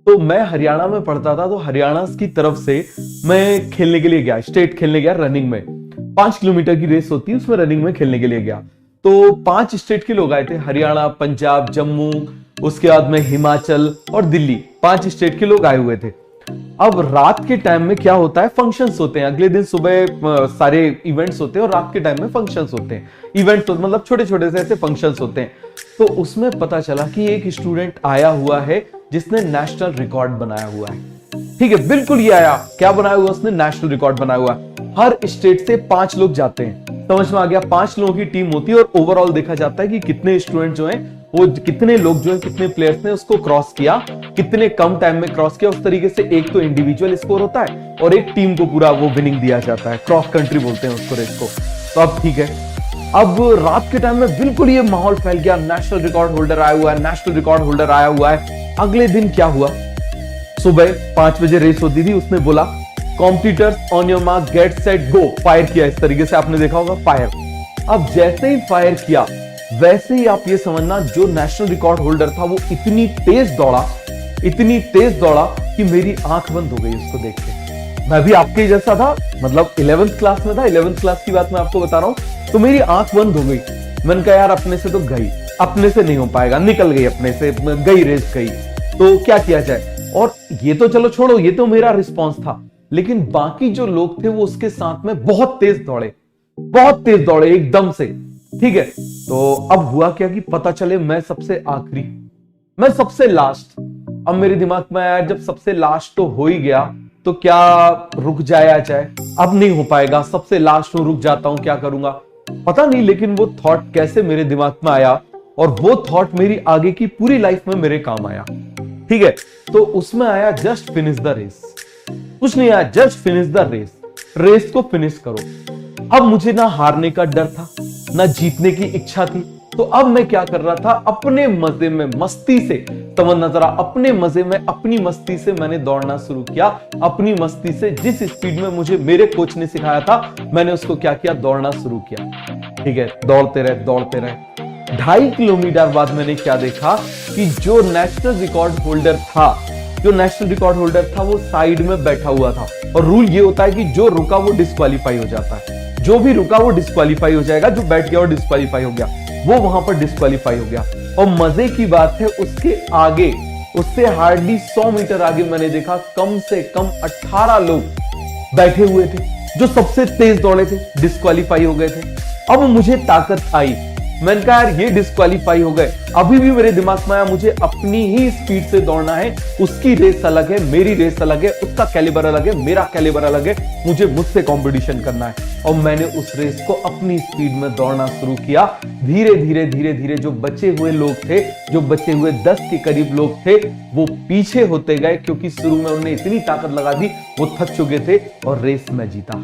तो मैं हरियाणा में पढ़ता था, तो हरियाणा की तरफ से मैं खेलने के लिए गया, स्टेट खेलने गया रनिंग में। 5 किलोमीटर की रेस होती है, उसमें रनिंग में खेलने के लिए गया। तो 5 स्टेट के लोग आए थे, हरियाणा, पंजाब, जम्मू, उसके बाद में हिमाचल और दिल्ली, 5 स्टेट के लोग आए हुए थे। अब रात के टाइम में क्या होता है, फंक्शंस होते हैं। अगले दिन सुबह सारे इवेंट्स होते हैं और रात के टाइम में फंक्शंस होते हैं। इवेंट्स तो मतलब छोटे छोटे से ऐसे फंक्शंस होते हैं। तो उसमें पता चला कि एक स्टूडेंट आया हुआ है जिसने नेशनल रिकॉर्ड बनाया हुआ है। ठीक है, बिल्कुल ये आया, क्या बनाया हुआ उसने, नेशनल रिकॉर्ड बनाया हुआ है। हर स्टेट से 5 लोग जाते हैं, समझ में आ गया। 5 लोगों की टीम होती है और ओवरऑल देखा जाता है कि कितने स्टूडेंट जो हैं, वो कितने लोग जो है, कितने प्लेयर्स ने उसको क्रॉस किया, कितने कम टाइम में क्रॉस किया। उस तरीके से एक तो इंडिविजुअल स्कोर होता है और एक टीम को पूरा वो विनिंग दिया जाता है। क्रॉस कंट्री बोलते हैं उसको, रेस को। तो अब ठीक है, अब रात के टाइम में बिल्कुल ये माहौल फैल गया, नेशनल रिकॉर्ड होल्डर आया हुआ है, नेशनल रिकॉर्ड होल्डर आया हुआ है। अगले दिन क्या हुआ, सुबह 5 बजे रेस होती थी, उसने बोला competitors on your mark get set go, fire किया। इस तरीके से आपने देखा होगा, फायर। अब जैसे ही फायर किया, वैसे ही आप ये समझना, जो नेशनल रिकॉर्ड होल्डर था वो इतनी तेज दौड़ा कि मेरी आंख बंद हो गई उसको देख के। मैं भी आपके जैसा था, मतलब 11th क्लास में था, 11th क्लास की बात मैं आपको बता रहा हूं। तो मेरी आंख बंद हो गई। मैंने कहा यार अपने से तो गई, अपने से नहीं हो पाएगा, निकल गई अपने से, गई रेस गई, तो क्या किया जाए। और ये तो चलो छोड़ो, ये तो मेरा रिस्पॉन्स था, लेकिन बाकी जो लोग थे वो उसके साथ में बहुत तेज दौड़े एकदम से। ठीक है, तो अब हुआ क्या कि पता चले मैं सबसे आखिरी, मैं सबसे लास्ट। अब मेरे दिमाग में आया जब सबसे लास्ट तो हो ही गया, तो क्या रुक जाया जाए, अब नहीं हो पाएगा, सबसे लास्ट हूं, रुक जाता हूं, क्या करूंगा पता नहीं। लेकिन वो थॉट कैसे मेरे दिमाग में आया, और वो थॉट मेरी आगे की पूरी लाइफ में मेरे काम आया। ठीक है, तो उसमें आया जस्ट फिनिश द रेस। कुछ नहीं आया, just finish the race, race को फिनिश करो। अब मुझे ना हारने का डर था, ना जीतने की इच्छा थी। तो अब मैं क्या कर रहा था, अपने मजे में, मस्ती से, समझना जरा, अपने मजे में, अपनी मस्ती से मैंने दौड़ना शुरू किया। अपनी मस्ती से, जिस स्पीड में मुझे मेरे कोच ने सिखाया था, मैंने उसको क्या किया, दौड़ना शुरू किया। ठीक है, दौड़ते रहे 2.5 किलोमीटर बाद मैंने क्या देखा कि जो नेशनल रिकॉर्ड होल्डर था वो साइड में बैठा हुआ था। और रूल ये होता है कि जो रुका वो डिस्क्वालीफाई हो जाता है, जो भी रुका वो डिस्क्वालीफाई हो जाएगा, जो बैठ गया वो डिस्क्वालीफाई हो गया, वो वहां पर डिस्क्वालीफाई हो गया। और मजे की बात है, उसके आगे, उससे हार्डली 100 मीटर आगे मैंने देखा कम से कम 18 लोग बैठे हुए थे, जो सबसे तेज दौड़े थे, डिस्क्वालीफाई हो गए थे। अब मुझे ताकत आई, मैंने कहा यार ये डिस्क्वालीफाई हो गए। अभी भी मेरे दिमाग में आया, मुझे अपनी ही स्पीड से दौड़ना है, उसकी रेस अलग है, मेरी रेस अलग है, उसका कैलिबर अलग है, मेरा कैलिबर अलग है, मुझे मुझसे कंपटीशन करना है। और मैंने उस रेस को अपनी स्पीड में दौड़ना शुरू किया। धीरे धीरे जो बचे हुए लोग थे, जो बचे हुए 10 के करीब लोग थे, वो पीछे होते गए, क्योंकि शुरू में उन्होंने इतनी ताकत लगा दी, वो थक चुके थे, और रेस में जीता।